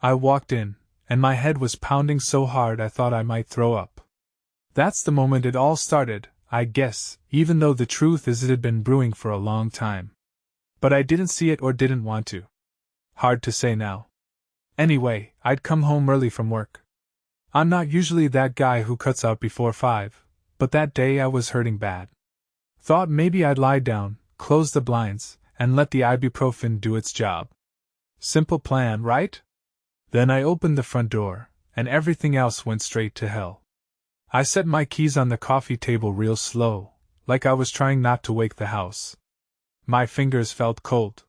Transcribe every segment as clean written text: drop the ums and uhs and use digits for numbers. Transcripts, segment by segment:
I walked in, and my head was pounding so hard I thought I might throw up. That's the moment it all started, I guess, even though the truth is it had been brewing for a long time. But I didn't see it or didn't want to. Hard to say now. Anyway, I'd come home early from work. I'm not usually that guy who cuts out before 5, but that day I was hurting bad. Thought maybe I'd lie down, close the blinds, and let the ibuprofen do its job. Simple plan, right? Then I opened the front door, and everything else went straight to hell. I set my keys on the coffee table real slow, like I was trying not to wake the house. My fingers felt cold.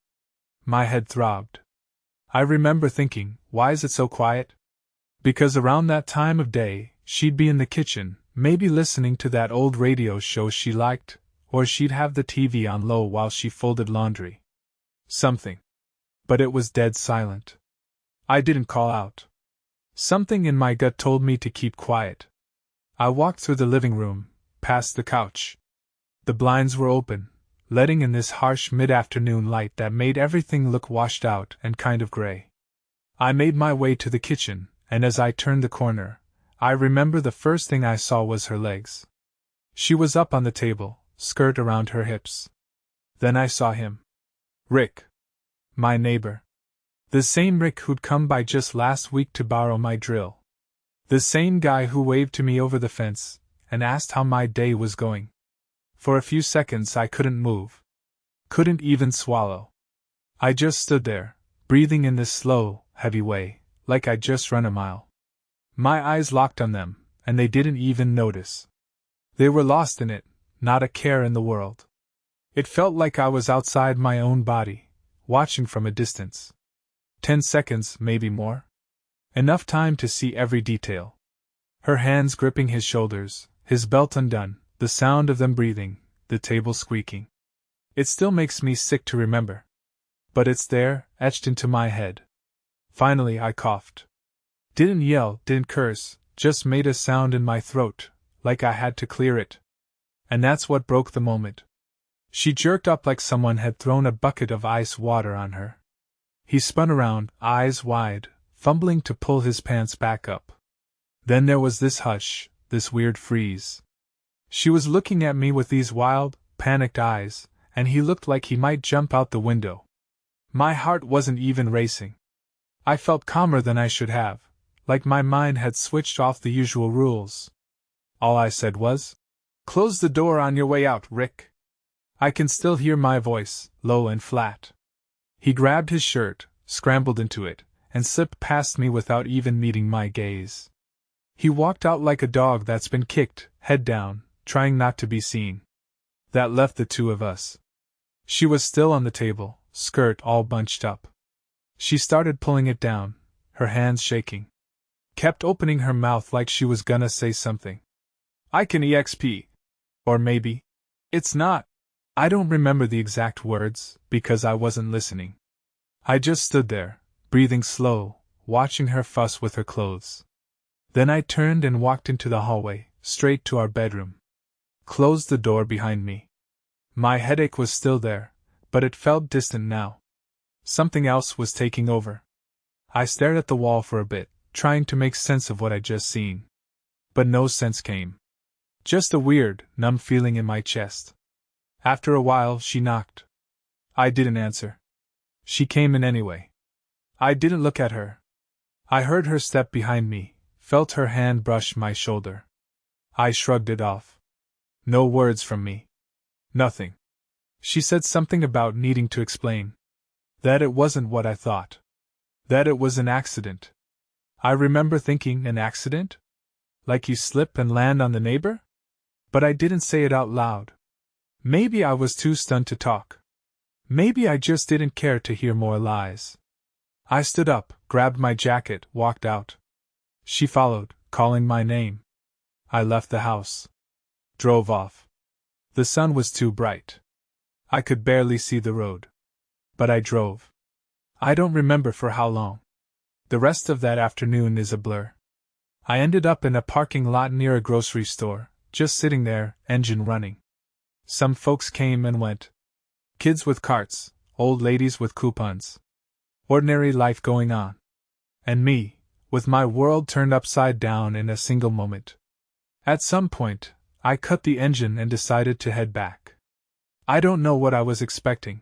My head throbbed. I remember thinking, why is it so quiet? Because around that time of day, she'd be in the kitchen, maybe listening to that old radio show she liked, or she'd have the TV on low while she folded laundry. Something. But it was dead silent. I didn't call out. Something in my gut told me to keep quiet. I walked through the living room, past the couch. The blinds were open, letting in this harsh mid-afternoon light that made everything look washed out and kind of gray. I made my way to the kitchen, and as I turned the corner, I remember the first thing I saw was her legs. She was up on the table, skirt around her hips. Then I saw him. Rick. My neighbor. The same Rick who'd come by just last week to borrow my drill. The same guy who waved to me over the fence and asked how my day was going. For a few seconds I couldn't move. Couldn't even swallow. I just stood there, breathing in this slow, heavy way, like I'd just run a mile. My eyes locked on them, and they didn't even notice. They were lost in it, not a care in the world. It felt like I was outside my own body, watching from a distance. 10 seconds, maybe more. Enough time to see every detail. Her hands gripping his shoulders, his belt undone, the sound of them breathing, the table squeaking. It still makes me sick to remember. But it's there, etched into my head. Finally I coughed. Didn't yell, didn't curse, just made a sound in my throat, like I had to clear it. And that's what broke the moment. She jerked up like someone had thrown a bucket of ice water on her. He spun around, eyes wide, fumbling to pull his pants back up. Then there was this hush, this weird freeze. She was looking at me with these wild, panicked eyes, and he looked like he might jump out the window. My heart wasn't even racing. I felt calmer than I should have, like my mind had switched off the usual rules. All I said was, "Close the door on your way out, Rick." I can still hear my voice, low and flat. He grabbed his shirt, scrambled into it, and slipped past me without even meeting my gaze. He walked out like a dog that's been kicked, head down, trying not to be seen. That left the two of us. She was still on the table, skirt all bunched up. She started pulling it down, her hands shaking. Kept opening her mouth like she was gonna say something. "I can EXP. Or maybe. It's not." I don't remember the exact words, because I wasn't listening. I just stood there, breathing slow, watching her fuss with her clothes. Then I turned and walked into the hallway, straight to our bedroom. Closed the door behind me. My headache was still there, but it felt distant now. Something else was taking over. I stared at the wall for a bit, trying to make sense of what I'd just seen. But no sense came. Just a weird, numb feeling in my chest. After a while, she knocked. I didn't answer. She came in anyway. I didn't look at her. I heard her step behind me, felt her hand brush my shoulder. I shrugged it off. No words from me. Nothing. She said something about needing to explain. That it wasn't what I thought. That it was an accident. I remember thinking, an accident? Like you slip and land on the neighbor? But I didn't say it out loud. Maybe I was too stunned to talk. Maybe I just didn't care to hear more lies. I stood up, grabbed my jacket, walked out. She followed, calling my name. I left the house. Drove off. The sun was too bright. I could barely see the road. But I drove. I don't remember for how long. The rest of that afternoon is a blur. I ended up in a parking lot near a grocery store, just sitting there, engine running. Some folks came and went. Kids with carts, old ladies with coupons. Ordinary life going on. And me, with my world turned upside down in a single moment. At some point, I cut the engine and decided to head back. I don't know what I was expecting.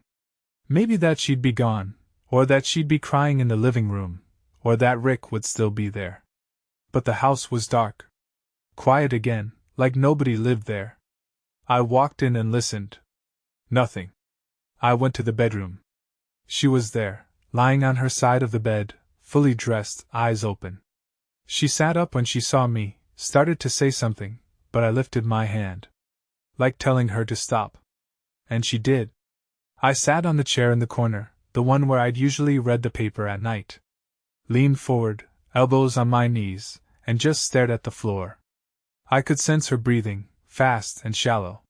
Maybe that she'd be gone, or that she'd be crying in the living room, or that Rick would still be there. But the house was dark. Quiet again, like nobody lived there. I walked in and listened. Nothing. I went to the bedroom. She was there, lying on her side of the bed, fully dressed, eyes open. She sat up when she saw me, started to say something, but I lifted my hand. Like telling her to stop. And she did. I sat on the chair in the corner, the one where I'd usually read the paper at night. Leaned forward, elbows on my knees, and just stared at the floor. I could sense her breathing, fast and shallow.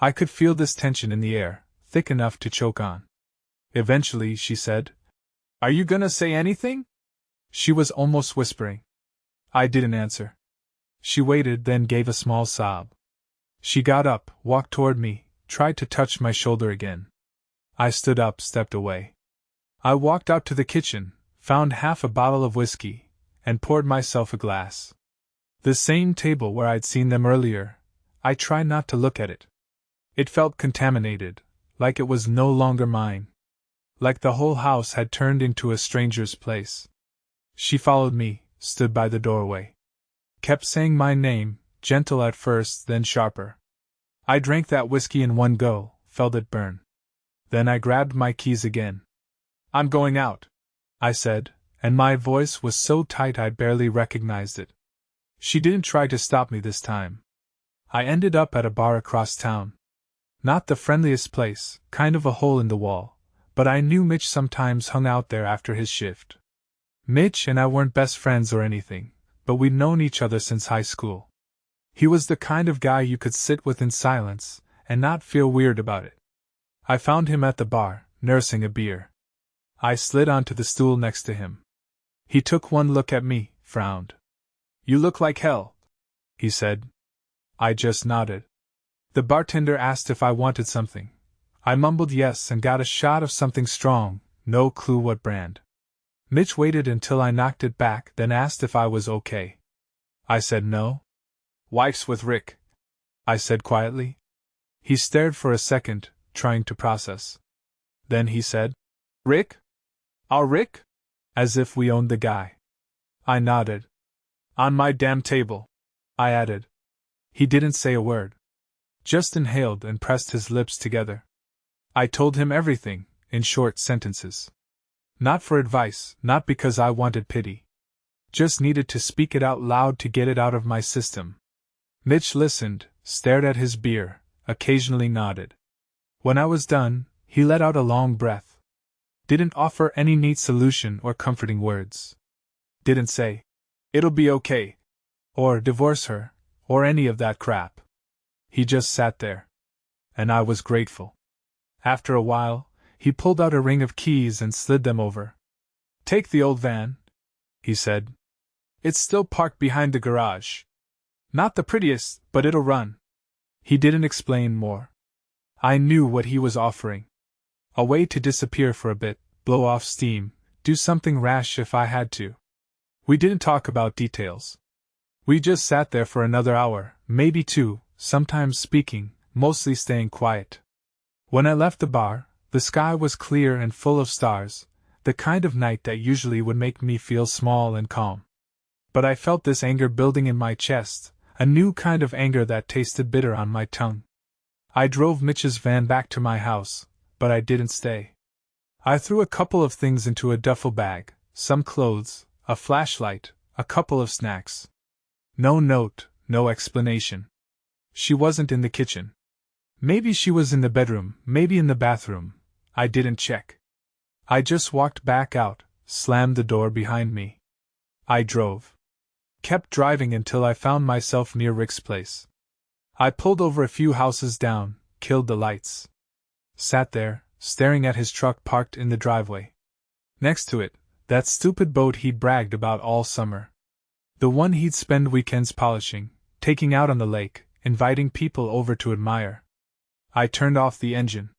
I could feel this tension in the air, thick enough to choke on. Eventually, she said, "Are you gonna say anything?" She was almost whispering. I didn't answer. She waited, then gave a small sob. She got up, walked toward me, tried to touch my shoulder again. I stood up, stepped away. I walked out to the kitchen, found half a bottle of whiskey, and poured myself a glass. The same table where I'd seen them earlier, I tried not to look at it. It felt contaminated, like it was no longer mine. Like the whole house had turned into a stranger's place. She followed me, stood by the doorway. Kept saying my name, gentle at first, then sharper. I drank that whiskey in one go, felt it burn. Then I grabbed my keys again. "I'm going out," I said, and my voice was so tight I barely recognized it. She didn't try to stop me this time. I ended up at a bar across town. Not the friendliest place, kind of a hole in the wall, but I knew Mitch sometimes hung out there after his shift. Mitch and I weren't best friends or anything, but we'd known each other since high school. He was the kind of guy you could sit with in silence and not feel weird about it. I found him at the bar, nursing a beer. I slid onto the stool next to him. He took one look at me, frowned. "You look like hell," he said. I just nodded. The bartender asked if I wanted something. I mumbled yes and got a shot of something strong, no clue what brand. Mitch waited until I knocked it back, then asked if I was okay. I said no. "Wife's with Rick," I said quietly. He stared for a second, trying to process. Then he said, "Rick? Our Rick?" As if we owned the guy. I nodded. "On my damn table," I added. He didn't say a word. Just inhaled and pressed his lips together. I told him everything, in short sentences. Not for advice, not because I wanted pity. Just needed to speak it out loud to get it out of my system. Mitch listened, stared at his beer, occasionally nodded. When I was done, he let out a long breath. Didn't offer any neat solution or comforting words. Didn't say, "It'll be okay," or "divorce her," or any of that crap. He just sat there. And I was grateful. After a while, he pulled out a ring of keys and slid them over. "Take the old van," he said. "It's still parked behind the garage. Not the prettiest, but it'll run." He didn't explain more. I knew what he was offering. A way to disappear for a bit, blow off steam, do something rash if I had to. We didn't talk about details. We just sat there for another hour, maybe two, sometimes speaking, mostly staying quiet. When I left the bar, the sky was clear and full of stars, the kind of night that usually would make me feel small and calm. But I felt this anger building in my chest, a new kind of anger that tasted bitter on my tongue. I drove Mitch's van back to my house, but I didn't stay. I threw a couple of things into a duffel bag, some clothes, a flashlight, a couple of snacks. No note, no explanation. She wasn't in the kitchen. Maybe she was in the bedroom, maybe in the bathroom. I didn't check. I just walked back out, slammed the door behind me. I drove. Kept driving until I found myself near Rick's place. I pulled over a few houses down, killed the lights. Sat there, staring at his truck parked in the driveway. Next to it, that stupid boat he'd bragged about all summer. The one he'd spend weekends polishing, taking out on the lake, inviting people over to admire. I turned off the engine.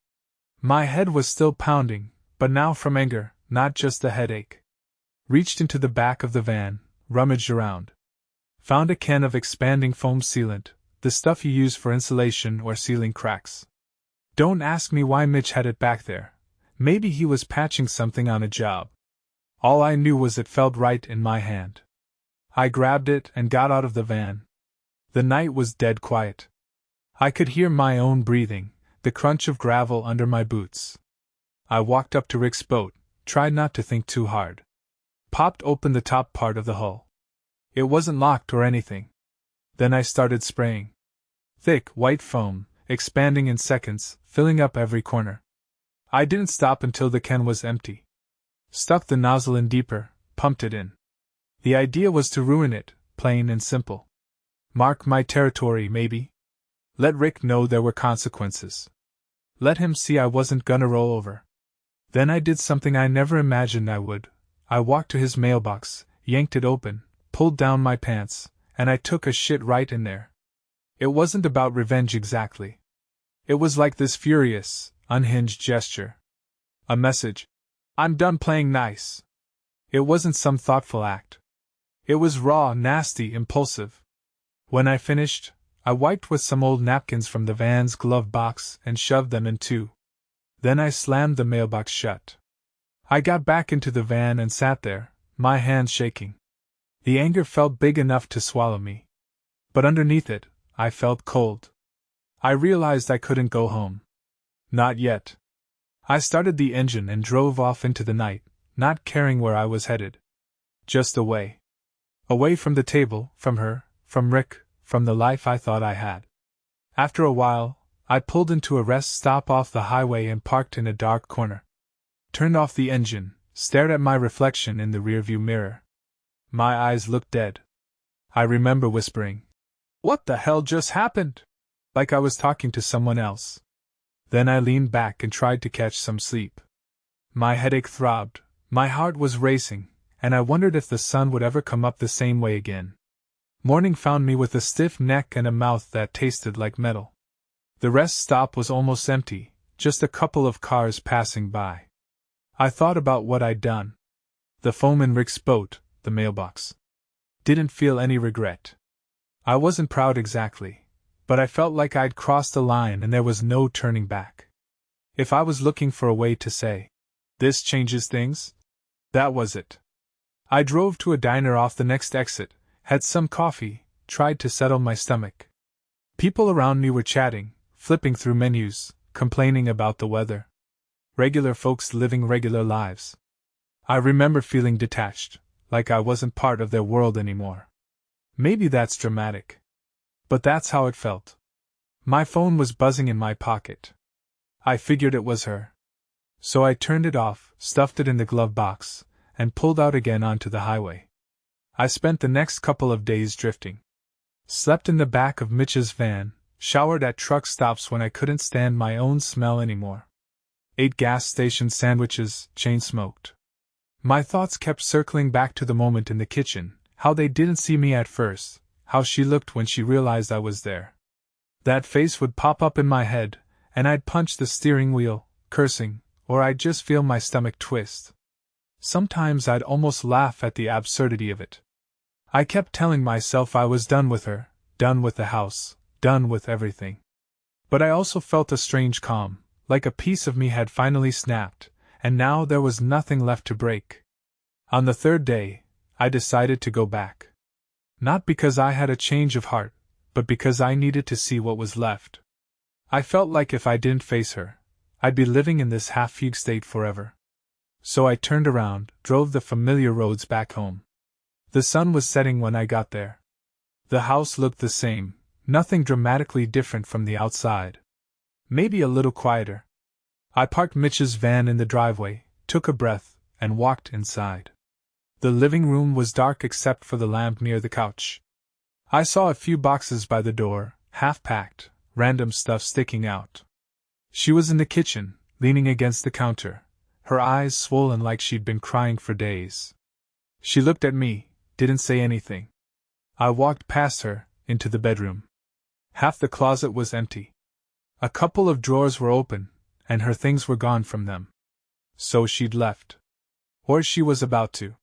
My head was still pounding, but now from anger, not just a headache. reached into the back of the van, rummaged around. Found a can of expanding foam sealant, the stuff you use for insulation or sealing cracks. Don't ask me why Mitch had it back there. Maybe he was patching something on a job. All I knew was it felt right in my hand. I grabbed it and got out of the van. The night was dead quiet. I could hear my own breathing, the crunch of gravel under my boots. I walked up to Rick's boat, tried not to think too hard. Popped open the top part of the hull. It wasn't locked or anything. Then I started spraying. Thick, white foam, expanding in seconds, filling up every corner. I didn't stop until the can was empty. Stuck the nozzle in deeper, pumped it in. The idea was to ruin it, plain and simple. Mark my territory, maybe. Let Rick know there were consequences. Let him see I wasn't gonna roll over. Then I did something I never imagined I would. I walked to his mailbox, yanked it open, pulled down my pants, and I took a shit right in there. It wasn't about revenge exactly. It was like this furious, unhinged gesture. A message. I'm done playing nice. It wasn't some thoughtful act. It was raw, nasty, impulsive. When I finished, I wiped with some old napkins from the van's glove box and shoved them in too. Then I slammed the mailbox shut. I got back into the van and sat there, my hands shaking. The anger felt big enough to swallow me. But underneath it, I felt cold. I realized I couldn't go home. Not yet. I started the engine and drove off into the night, not caring where I was headed. Just away. Away from the table, from her, from Rick, from the life I thought I had. After a while, I pulled into a rest stop off the highway and parked in a dark corner. Turned off the engine, stared at my reflection in the rearview mirror. My eyes looked dead. I remember whispering, "What the hell just happened?" Like I was talking to someone else. Then I leaned back and tried to catch some sleep. My headache throbbed, my heart was racing, and I wondered if the sun would ever come up the same way again. Morning found me with a stiff neck and a mouth that tasted like metal. The rest stop was almost empty, just a couple of cars passing by. I thought about what I'd done. The foam in Rick's boat, the mailbox. Didn't feel any regret. I wasn't proud exactly, but I felt like I'd crossed a line and there was no turning back. If I was looking for a way to say, "This changes things," that was it. I drove to a diner off the next exit, had some coffee, tried to settle my stomach. People around me were chatting, flipping through menus, complaining about the weather. Regular folks living regular lives. I remember feeling detached, like I wasn't part of their world anymore. Maybe that's dramatic. But that's how it felt. My phone was buzzing in my pocket. I figured it was her. So I turned it off, stuffed it in the glove box, and pulled out again onto the highway. I spent the next couple of days drifting. Slept in the back of Mitch's van, showered at truck stops when I couldn't stand my own smell anymore. Ate gas station sandwiches, chain-smoked. My thoughts kept circling back to the moment in the kitchen, how they didn't see me at first, how she looked when she realized I was there. That face would pop up in my head, and I'd punch the steering wheel, cursing, or I'd just feel my stomach twist. Sometimes I'd almost laugh at the absurdity of it. I kept telling myself I was done with her, done with the house, done with everything. But I also felt a strange calm, like a piece of me had finally snapped, and now there was nothing left to break. On the third day, I decided to go back. Not because I had a change of heart, but because I needed to see what was left. I felt like if I didn't face her, I'd be living in this half-fugue state forever. So I turned around, drove the familiar roads back home. The sun was setting when I got there. The house looked the same, nothing dramatically different from the outside. Maybe a little quieter. I parked Mitch's van in the driveway, took a breath, and walked inside. The living room was dark except for the lamp near the couch. I saw a few boxes by the door, half-packed, random stuff sticking out. She was in the kitchen, leaning against the counter, her eyes swollen like she'd been crying for days. She looked at me, didn't say anything. I walked past her, into the bedroom. Half the closet was empty. A couple of drawers were open, and her things were gone from them. So she'd left. Or she was about to.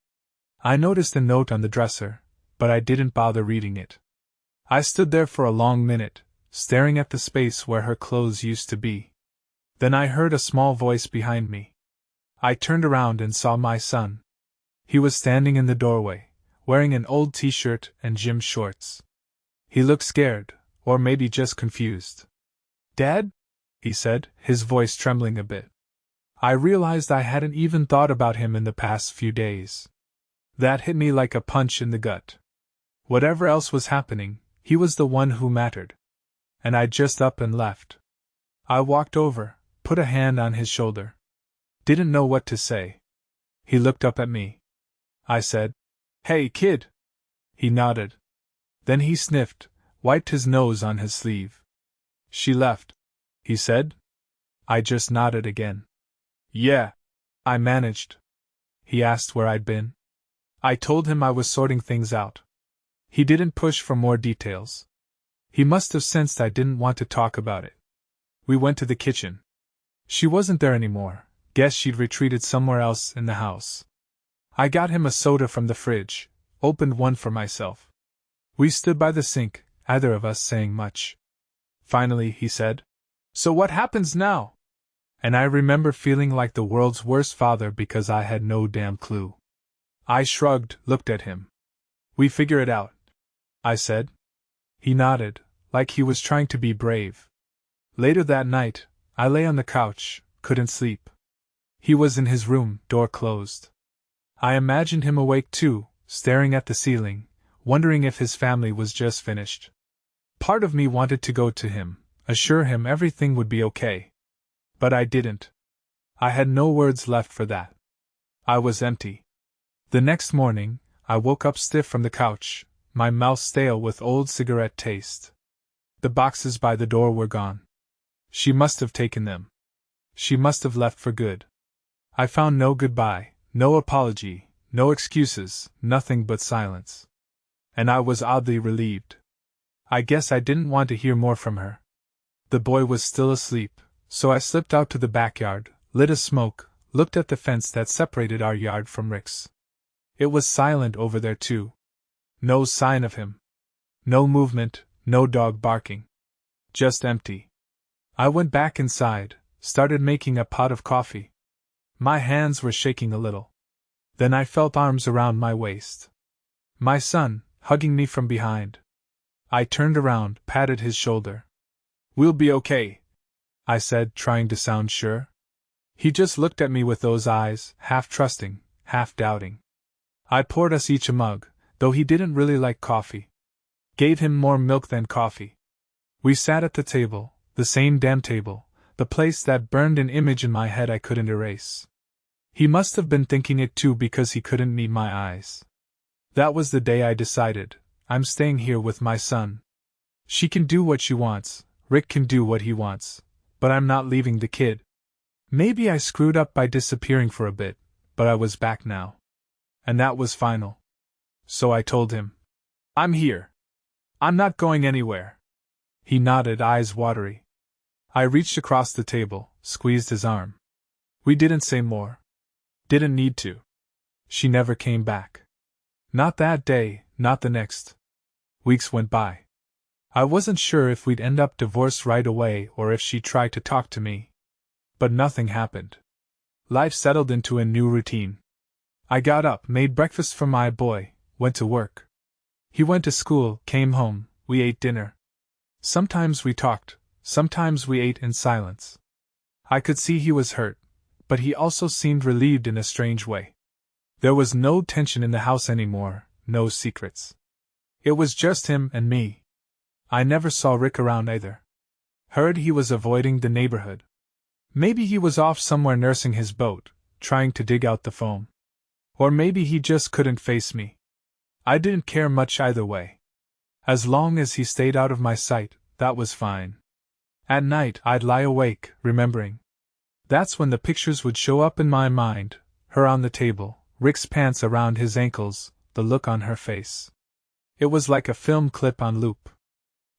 I noticed a note on the dresser, but I didn't bother reading it. I stood there for a long minute, staring at the space where her clothes used to be. Then I heard a small voice behind me. I turned around and saw my son. He was standing in the doorway, wearing an old t-shirt and gym shorts. He looked scared, or maybe just confused. "Dad?" he said, his voice trembling a bit. I realized I hadn't even thought about him in the past few days. That hit me like a punch in the gut. Whatever else was happening, he was the one who mattered. And I just up and left. I walked over, put a hand on his shoulder. Didn't know what to say. He looked up at me. I said, "Hey, kid." He nodded. Then he sniffed, wiped his nose on his sleeve. "She left," he said. I just nodded again. "Yeah," I managed. He asked where I'd been. I told him I was sorting things out. He didn't push for more details. He must have sensed I didn't want to talk about it. We went to the kitchen. She wasn't there anymore. Guess she'd retreated somewhere else in the house. I got him a soda from the fridge, opened one for myself. We stood by the sink, neither of us saying much. Finally, he said, "So what happens now?" And I remember feeling like the world's worst father because I had no damn clue. I shrugged, looked at him. "We figure it out," I said. He nodded, like he was trying to be brave. Later that night, I lay on the couch, couldn't sleep. He was in his room, door closed. I imagined him awake too, staring at the ceiling, wondering if his family was just finished. Part of me wanted to go to him, assure him everything would be okay. But I didn't. I had no words left for that. I was empty. The next morning, I woke up stiff from the couch, my mouth stale with old cigarette taste. The boxes by the door were gone. She must have taken them. She must have left for good. I found no goodbye, no apology, no excuses, nothing but silence. And I was oddly relieved. I guess I didn't want to hear more from her. The boy was still asleep, so I slipped out to the backyard, lit a smoke, looked at the fence that separated our yard from Rick's. It was silent over there too. No sign of him. No movement, no dog barking. Just empty. I went back inside, started making a pot of coffee. My hands were shaking a little. Then I felt arms around my waist. My son, hugging me from behind. I turned around, patted his shoulder. "We'll be okay," I said, trying to sound sure. He just looked at me with those eyes, half trusting, half doubting. I poured us each a mug, though he didn't really like coffee. Gave him more milk than coffee. We sat at the table, the same damn table, the place that burned an image in my head I couldn't erase. He must have been thinking it too because he couldn't meet my eyes. That was the day I decided, I'm staying here with my son. She can do what she wants, Rick can do what he wants, but I'm not leaving the kid. Maybe I screwed up by disappearing for a bit, but I was back now. And that was final. So I told him, "I'm here. I'm not going anywhere." He nodded, eyes watery. I reached across the table, squeezed his arm. We didn't say more. Didn't need to. She never came back. Not that day, not the next. Weeks went by. I wasn't sure if we'd end up divorced right away or if she'd try to talk to me. But nothing happened. Life settled into a new routine. I got up, made breakfast for my boy, went to work. He went to school, came home, we ate dinner. Sometimes we talked, sometimes we ate in silence. I could see he was hurt, but he also seemed relieved in a strange way. There was no tension in the house anymore, no secrets. It was just him and me. I never saw Rick around either. Heard he was avoiding the neighborhood. Maybe he was off somewhere nursing his boat, trying to dig out the foam. Or maybe he just couldn't face me. I didn't care much either way. As long as he stayed out of my sight, that was fine. At night, I'd lie awake, remembering. That's when the pictures would show up in my mind, her on the table, Rick's pants around his ankles, the look on her face. It was like a film clip on loop.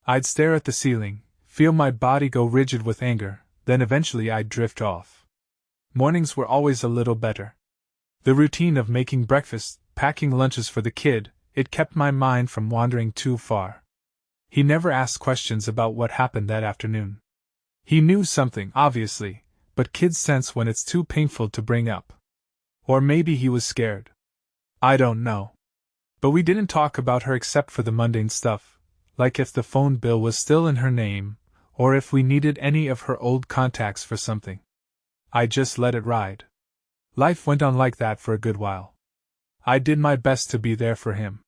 I'd stare at the ceiling, feel my body go rigid with anger, then eventually I'd drift off. Mornings were always a little better. The routine of making breakfast, packing lunches for the kid, it kept my mind from wandering too far. He never asked questions about what happened that afternoon. He knew something, obviously, but kids sense when it's too painful to bring up. Or maybe he was scared. I don't know. But we didn't talk about her except for the mundane stuff, like if the phone bill was still in her name, or if we needed any of her old contacts for something. I just let it ride. Life went on like that for a good while. I did my best to be there for him.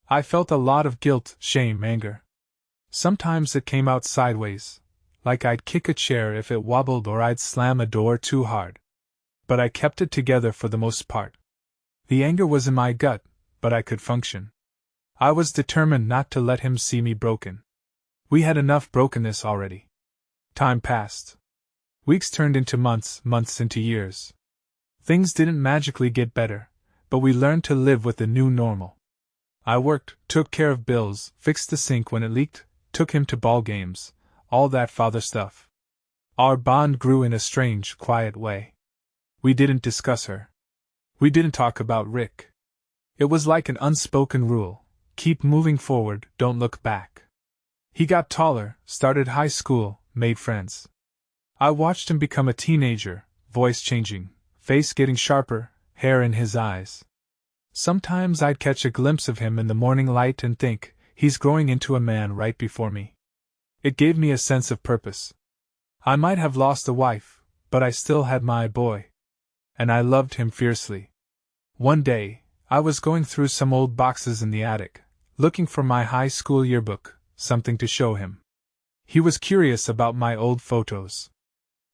I felt a lot of guilt, shame, anger. Sometimes it came out sideways, like I'd kick a chair if it wobbled or I'd slam a door too hard. But I kept it together for the most part. The anger was in my gut, but I could function. I was determined not to let him see me broken. We had enough brokenness already. Time passed. Weeks turned into months, months into years. Things didn't magically get better, but we learned to live with the new normal. I worked, took care of bills, fixed the sink when it leaked, took him to ball games, all that father stuff. Our bond grew in a strange, quiet way. We didn't discuss her. We didn't talk about Rick. It was like an unspoken rule: keep moving forward, don't look back. He got taller, started high school, made friends. I watched him become a teenager, voice changing, face getting sharper, hair in his eyes. Sometimes I'd catch a glimpse of him in the morning light and think, he's growing into a man right before me. It gave me a sense of purpose. I might have lost a wife, but I still had my boy. And I loved him fiercely. One day, I was going through some old boxes in the attic, looking for my high school yearbook, something to show him. He was curious about my old photos.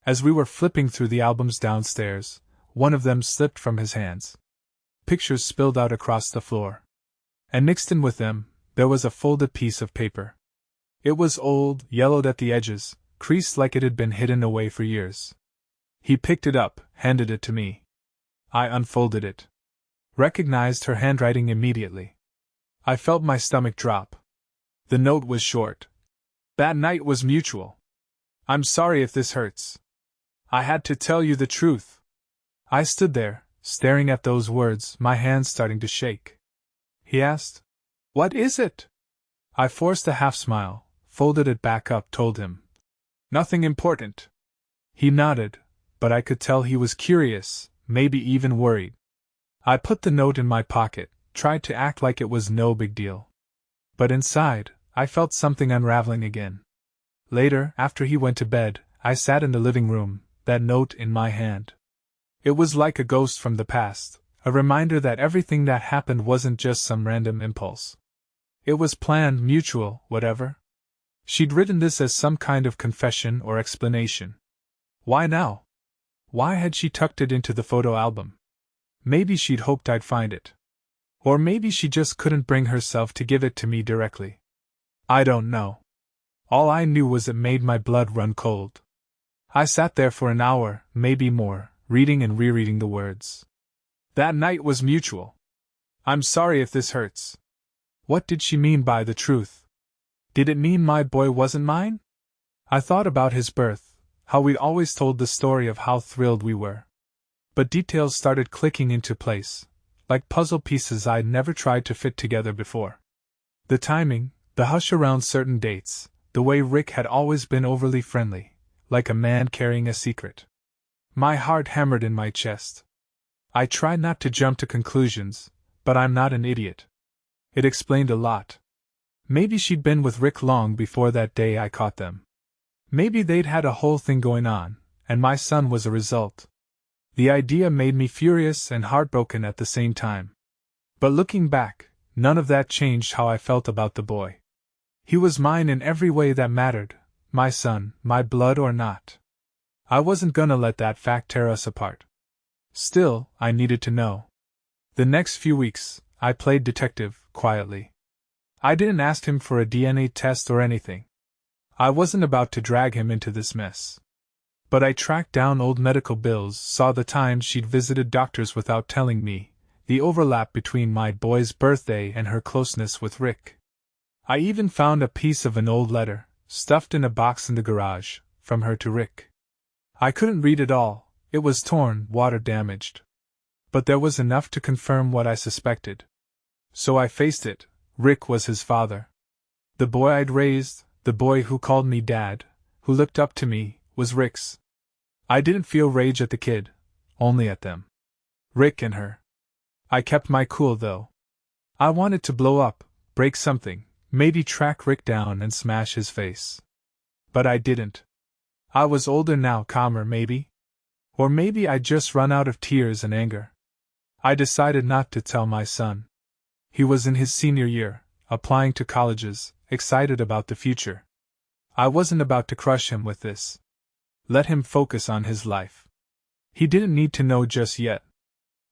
As we were flipping through the albums downstairs, one of them slipped from his hands. Pictures spilled out across the floor. And mixed in with them, there was a folded piece of paper. It was old, yellowed at the edges, creased like it had been hidden away for years. He picked it up, handed it to me. I unfolded it. Recognized her handwriting immediately. I felt my stomach drop. The note was short. That night was mutual. I'm sorry if this hurts. I had to tell you the truth. I stood there, staring at those words, my hands starting to shake. He asked, "What is it?" I forced a half smile, folded it back up, told him. "Nothing important." He nodded, but I could tell he was curious, maybe even worried. I put the note in my pocket, tried to act like it was no big deal. But inside, I felt something unraveling again. Later, after he went to bed, I sat in the living room, that note in my hand. It was like a ghost from the past, a reminder that everything that happened wasn't just some random impulse. It was planned, mutual, whatever. She'd written this as some kind of confession or explanation. Why now? Why had she tucked it into the photo album? Maybe she'd hoped I'd find it. Or maybe she just couldn't bring herself to give it to me directly. I don't know. All I knew was it made my blood run cold. I sat there for an hour, maybe more, reading and rereading the words. That night was mutual. I'm sorry if this hurts. What did she mean by the truth? Did it mean my boy wasn't mine? I thought about his birth, how we'd always told the story of how thrilled we were. But details started clicking into place, like puzzle pieces I'd never tried to fit together before. The timing, the hush around certain dates, the way Rick had always been overly friendly, like a man carrying a secret. My heart hammered in my chest. I tried not to jump to conclusions, but I'm not an idiot. It explained a lot. Maybe she'd been with Rick long before that day I caught them. Maybe they'd had a whole thing going on, and my son was a result. The idea made me furious and heartbroken at the same time. But looking back, none of that changed how I felt about the boy. He was mine in every way that mattered, my son, my blood or not. I wasn't gonna let that fact tear us apart. Still, I needed to know. The next few weeks, I played detective, quietly. I didn't ask him for a DNA test or anything. I wasn't about to drag him into this mess. But I tracked down old medical bills, saw the times she'd visited doctors without telling me, the overlap between my boy's birthday and her closeness with Rick. I even found a piece of an old letter, stuffed in a box in the garage, from her to Rick. I couldn't read it all, it was torn, water damaged. But there was enough to confirm what I suspected. So I faced it. Rick was his father. The boy I'd raised, the boy who called me Dad, who looked up to me, was Rick's. I didn't feel rage at the kid, only at them. Rick and her. I kept my cool though. I wanted to blow up, break something, maybe track Rick down and smash his face. But I didn't. I was older now, calmer maybe? Or maybe I'd just run out of tears and anger. I decided not to tell my son. He was in his senior year, applying to colleges, excited about the future. I wasn't about to crush him with this. Let him focus on his life. He didn't need to know just yet.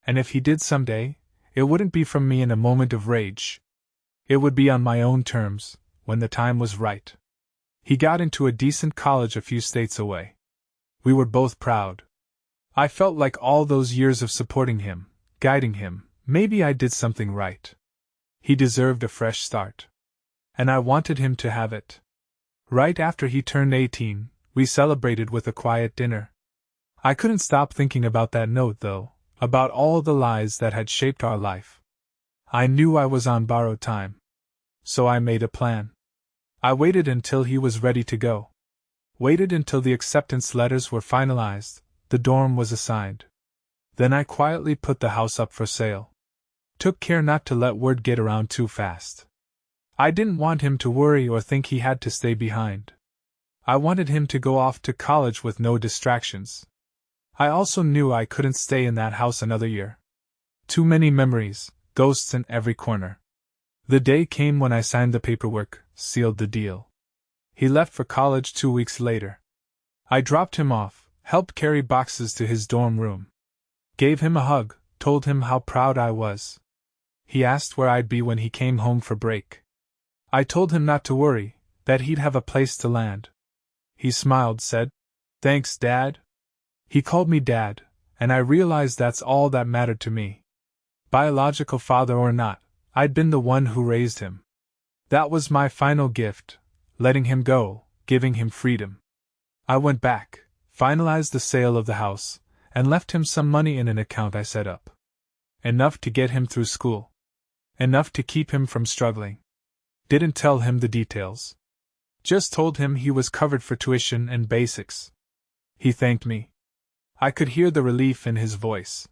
And if he did someday, it wouldn't be from me in a moment of rage. It would be on my own terms, when the time was right. He got into a decent college a few states away. We were both proud. I felt like all those years of supporting him, guiding him, maybe I did something right. He deserved a fresh start. And I wanted him to have it. Right after he turned 18, we celebrated with a quiet dinner. I couldn't stop thinking about that note though, about all the lies that had shaped our life. I knew I was on borrowed time. So I made a plan. I waited until he was ready to go. Waited until the acceptance letters were finalized, the dorm was assigned. Then I quietly put the house up for sale. Took care not to let word get around too fast. I didn't want him to worry or think he had to stay behind. I wanted him to go off to college with no distractions. I also knew I couldn't stay in that house another year. Too many memories, ghosts in every corner. The day came when I signed the paperwork, sealed the deal. He left for college 2 weeks later. I dropped him off, helped carry boxes to his dorm room. Gave him a hug, told him how proud I was. He asked where I'd be when he came home for break. I told him not to worry, that he'd have a place to land. He smiled, said, "Thanks, Dad." He called me Dad, and I realized that's all that mattered to me. Biological father or not, I'd been the one who raised him. That was my final gift, letting him go, giving him freedom. I went back, finalized the sale of the house, and left him some money in an account I set up. Enough to get him through school. Enough to keep him from struggling. Didn't tell him the details. Just told him he was covered for tuition and basics. He thanked me. I could hear the relief in his voice.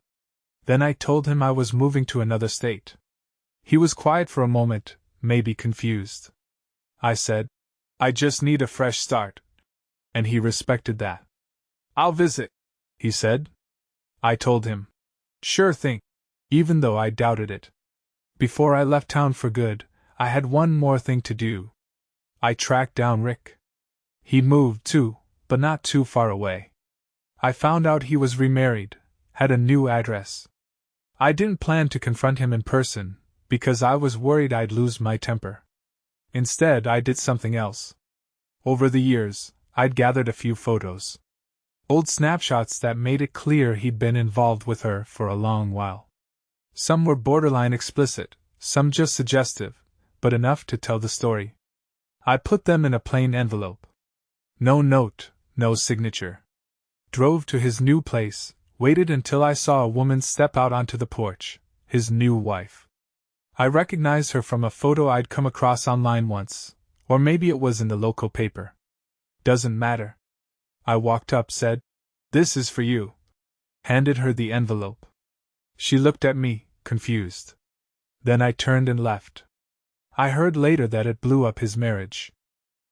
Then I told him I was moving to another state. He was quiet for a moment, maybe confused. I said, "I just need a fresh start." And he respected that. "I'll visit," he said. I told him, "Sure thing," even though I doubted it. Before I left town for good, I had one more thing to do. I tracked down Rick. He moved too, but not too far away. I found out he was remarried, had a new address. I didn't plan to confront him in person, because I was worried I'd lose my temper. Instead, I did something else. Over the years, I'd gathered a few photos. Old snapshots that made it clear he'd been involved with her for a long while. Some were borderline explicit, some just suggestive, but enough to tell the story. I put them in a plain envelope. No note, no signature. Drove to his new place, waited until I saw a woman step out onto the porch, his new wife. I recognized her from a photo I'd come across online once, or maybe it was in the local paper. Doesn't matter. I walked up, said, "This is for you." Handed her the envelope. She looked at me, confused. Then I turned and left. I heard later that it blew up his marriage.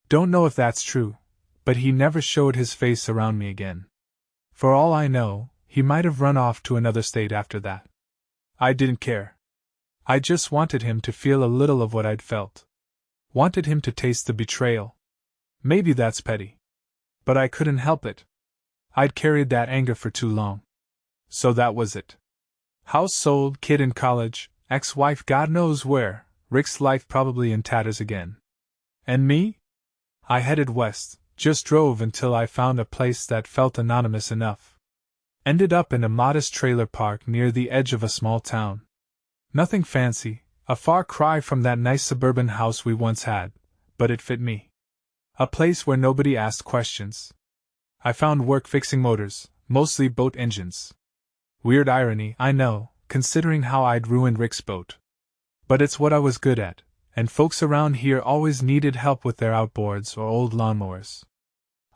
Don't know if that's true, but he never showed his face around me again. For all I know, he might have run off to another state after that. I didn't care. I just wanted him to feel a little of what I'd felt. Wanted him to taste the betrayal. Maybe that's petty. But I couldn't help it. I'd carried that anger for too long. So that was it. House sold, kid in college, ex-wife God knows where, Rick's life probably in tatters again. And me? I headed west, just drove until I found a place that felt anonymous enough. Ended up in a modest trailer park near the edge of a small town. Nothing fancy, a far cry from that nice suburban house we once had, but it fit me. A place where nobody asked questions. I found work fixing motors, mostly boat engines. Weird irony, I know, considering how I'd ruined Rick's boat. But it's what I was good at, and folks around here always needed help with their outboards or old lawnmowers.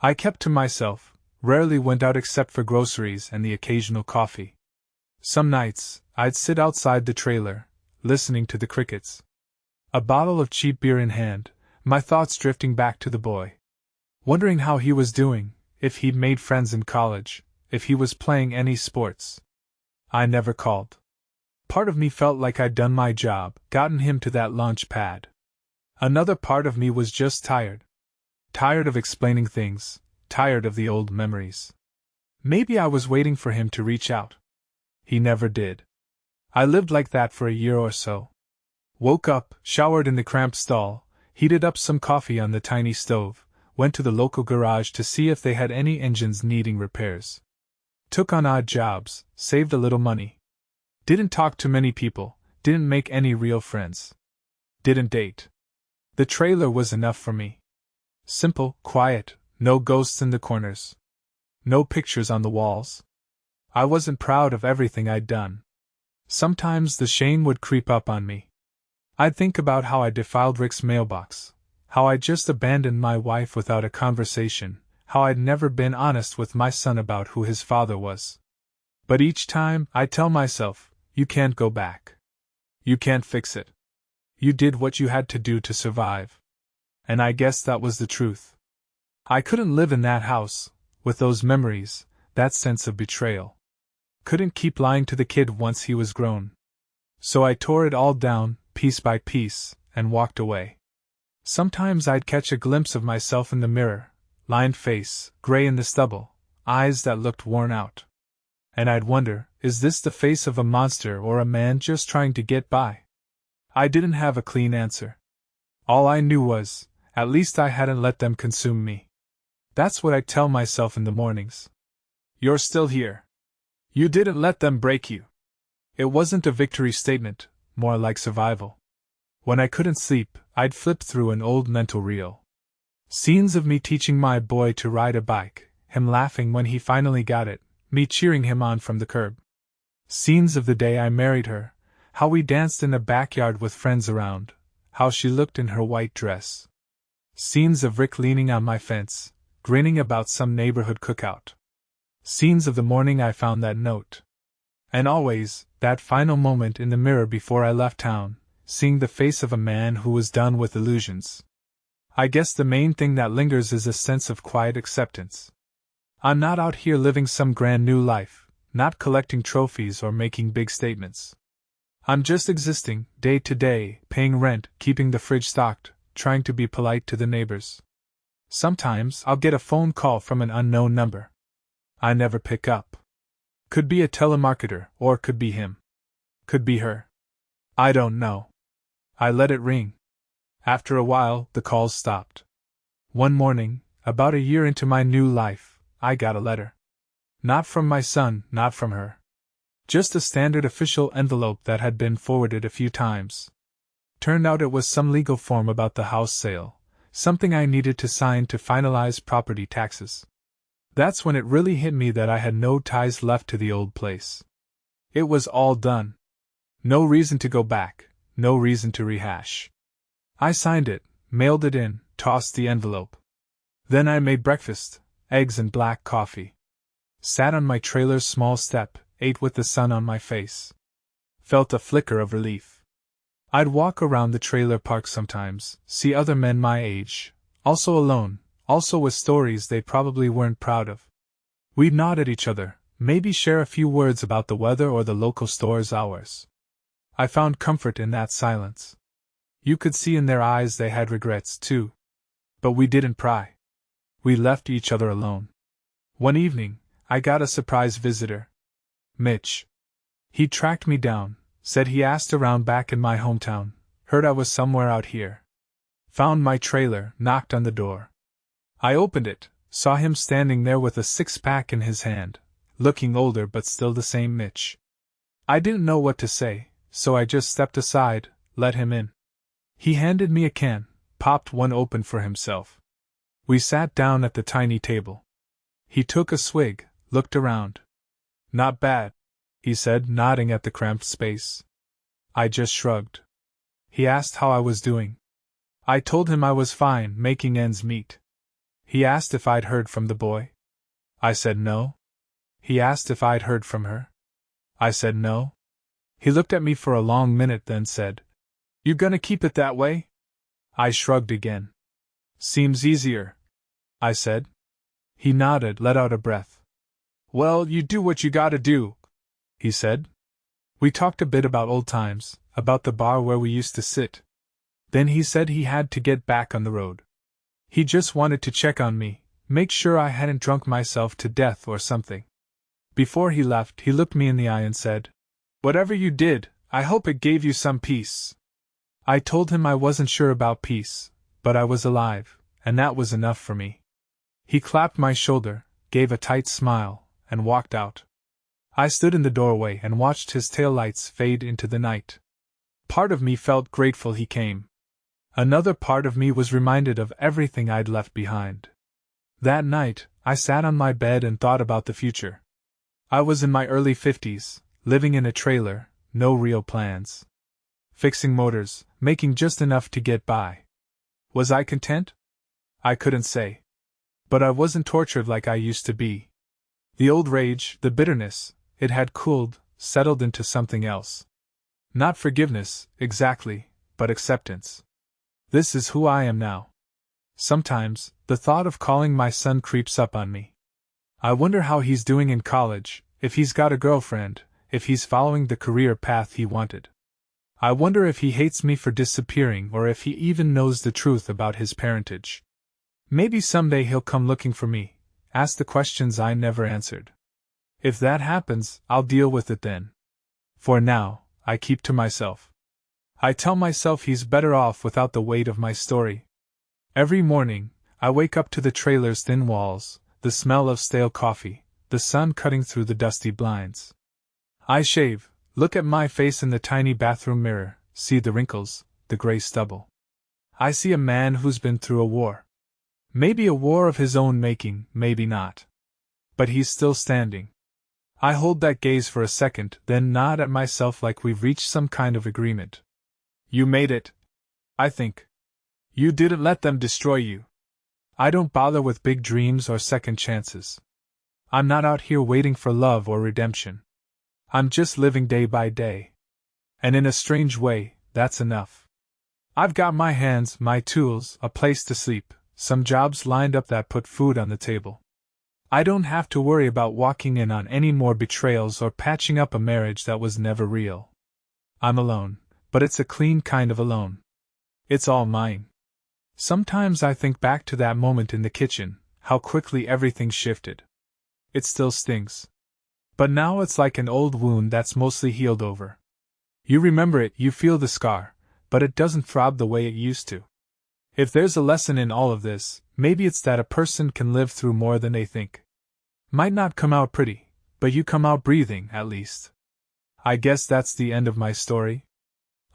I kept to myself, rarely went out except for groceries and the occasional coffee. Some nights, I'd sit outside the trailer, listening to the crickets. A bottle of cheap beer in hand, my thoughts drifting back to the boy. Wondering how he was doing, if he'd made friends in college, if he was playing any sports. I never called. Part of me felt like I'd done my job, gotten him to that launch pad. Another part of me was just tired. Tired of explaining things, tired of the old memories. Maybe I was waiting for him to reach out. He never did. I lived like that for a year or so. Woke up, showered in the cramped stall, heated up some coffee on the tiny stove, went to the local garage to see if they had any engines needing repairs. Took on odd jobs, saved a little money. Didn't talk to many people, didn't make any real friends. Didn't date. The trailer was enough for me. Simple, quiet, no ghosts in the corners. No pictures on the walls. I wasn't proud of everything I'd done. Sometimes the shame would creep up on me. I'd think about how I defiled Rick's mailbox, how I'd just abandoned my wife without a conversation, how I'd never been honest with my son about who his father was. But each time, I'd tell myself, you can't go back. You can't fix it. You did what you had to do to survive. And I guess that was the truth. I couldn't live in that house, with those memories, that sense of betrayal. Couldn't keep lying to the kid once he was grown. So I tore it all down, piece by piece, and walked away. Sometimes I'd catch a glimpse of myself in the mirror, lined face, gray in the stubble, eyes that looked worn out. And I'd wonder, is this the face of a monster or a man just trying to get by? I didn't have a clean answer. All I knew was, at least I hadn't let them consume me. That's what I tell myself in the mornings. You're still here. You didn't let them break you. It wasn't a victory statement, more like survival. When I couldn't sleep, I'd flip through an old mental reel. Scenes of me teaching my boy to ride a bike, him laughing when he finally got it, me cheering him on from the curb. Scenes of the day I married her, how we danced in the backyard with friends around, how she looked in her white dress. Scenes of Rick leaning on my fence, grinning about some neighborhood cookout. Scenes of the morning I found that note. And always, that final moment in the mirror before I left town, seeing the face of a man who was done with illusions. I guess the main thing that lingers is a sense of quiet acceptance. I'm not out here living some grand new life, not collecting trophies or making big statements. I'm just existing, day to day, paying rent, keeping the fridge stocked, trying to be polite to the neighbors. Sometimes I'll get a phone call from an unknown number. I never pick up. Could be a telemarketer, or could be him. Could be her. I don't know. I let it ring. After a while, the calls stopped. One morning, about a year into my new life, I got a letter. Not from my son, not from her. Just a standard official envelope that had been forwarded a few times. Turned out it was some legal form about the house sale, something I needed to sign to finalize property taxes. That's when it really hit me that I had no ties left to the old place. It was all done. No reason to go back, no reason to rehash. I signed it, mailed it in, tossed the envelope. Then I made breakfast, eggs and black coffee. Sat on my trailer's small step, ate with the sun on my face. Felt a flicker of relief. I'd walk around the trailer park sometimes, see other men my age, also alone, also with stories they probably weren't proud of. We'd nod at each other, maybe share a few words about the weather or the local store's hours. I found comfort in that silence. You could see in their eyes they had regrets, too. But we didn't pry. We left each other alone. One evening, I got a surprise visitor. Mitch. He tracked me down, said he asked around back in my hometown, heard I was somewhere out here. Found my trailer, knocked on the door. I opened it, saw him standing there with a six-pack in his hand, looking older but still the same Mitch. I didn't know what to say, so I just stepped aside, let him in. He handed me a can, popped one open for himself. We sat down at the tiny table. He took a swig, looked around. Not bad. he said, nodding at the cramped space. I just shrugged. He asked how I was doing. I told him I was fine, making ends meet. He asked if I'd heard from the boy. I said no. He asked if I'd heard from her. I said no. He looked at me for a long minute, then said, "You gonna keep it that way?" I shrugged again. "Seems easier," I said. He nodded, let out a breath. "Well, you do what you gotta do," he said. We talked a bit about old times, about the bar where we used to sit. Then he said he had to get back on the road. He just wanted to check on me, make sure I hadn't drunk myself to death or something. Before he left, he looked me in the eye and said, "Whatever you did, I hope it gave you some peace." I told him I wasn't sure about peace, but I was alive, and that was enough for me. He clapped my shoulder, gave a tight smile, and walked out. I stood in the doorway and watched his taillights fade into the night. Part of me felt grateful he came. Another part of me was reminded of everything I'd left behind. That night, I sat on my bed and thought about the future. I was in my early 50s, living in a trailer, no real plans. Fixing motors, making just enough to get by. Was I content? I couldn't say. But I wasn't tortured like I used to be. The old rage, the bitterness, it had cooled, settled into something else. Not forgiveness, exactly, but acceptance. This is who I am now. Sometimes, the thought of calling my son creeps up on me. I wonder how he's doing in college, if he's got a girlfriend, if he's following the career path he wanted. I wonder if he hates me for disappearing or if he even knows the truth about his parentage. Maybe someday he'll come looking for me, ask the questions I never answered. If that happens, I'll deal with it then. For now, I keep to myself. I tell myself he's better off without the weight of my story. Every morning, I wake up to the trailer's thin walls, the smell of stale coffee, the sun cutting through the dusty blinds. I shave, look at my face in the tiny bathroom mirror, see the wrinkles, the gray stubble. I see a man who's been through a war. Maybe a war of his own making, maybe not. But he's still standing. I hold that gaze for a second, then nod at myself like we've reached some kind of agreement. You made it, I think. You didn't let them destroy you. I don't bother with big dreams or second chances. I'm not out here waiting for love or redemption. I'm just living day by day. And in a strange way, that's enough. I've got my hands, my tools, a place to sleep, some jobs lined up that put food on the table. I don't have to worry about walking in on any more betrayals or patching up a marriage that was never real. I'm alone, but it's a clean kind of alone. It's all mine. Sometimes I think back to that moment in the kitchen, how quickly everything shifted. It still stings. But now it's like an old wound that's mostly healed over. You remember it, you feel the scar, but it doesn't throb the way it used to. If there's a lesson in all of this, maybe it's that a person can live through more than they think. Might not come out pretty, but you come out breathing, at least. I guess that's the end of my story.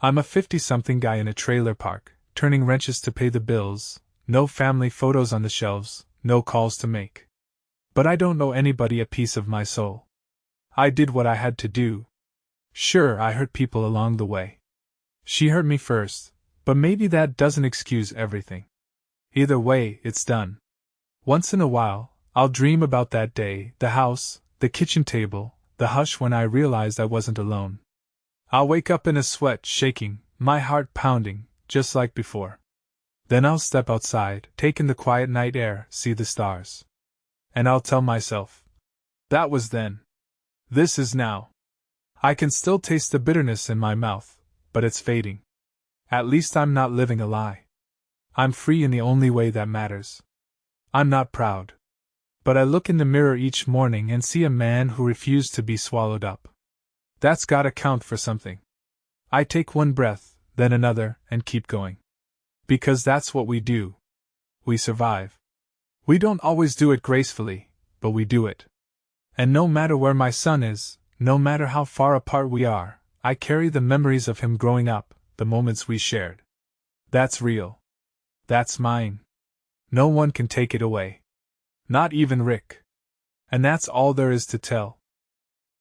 I'm a 50-something guy in a trailer park, turning wrenches to pay the bills, no family photos on the shelves, no calls to make. But I don't owe anybody a piece of my soul. I did what I had to do. Sure, I hurt people along the way. She hurt me first, but maybe that doesn't excuse everything. Either way, it's done. Once in a while, I'll dream about that day, the house, the kitchen table, the hush when I realized I wasn't alone. I'll wake up in a sweat, shaking, my heart pounding, just like before. Then I'll step outside, take in the quiet night air, see the stars. And I'll tell myself, that was then. This is now. I can still taste the bitterness in my mouth, but it's fading. At least I'm not living a lie. I'm free in the only way that matters. I'm not proud. But I look in the mirror each morning and see a man who refused to be swallowed up. That's gotta count for something. I take one breath, then another, and keep going. Because that's what we do. We survive. We don't always do it gracefully, but we do it. And no matter where my son is, no matter how far apart we are, I carry the memories of him growing up, the moments we shared. That's real. That's mine. No one can take it away. Not even Rick. And that's all there is to tell.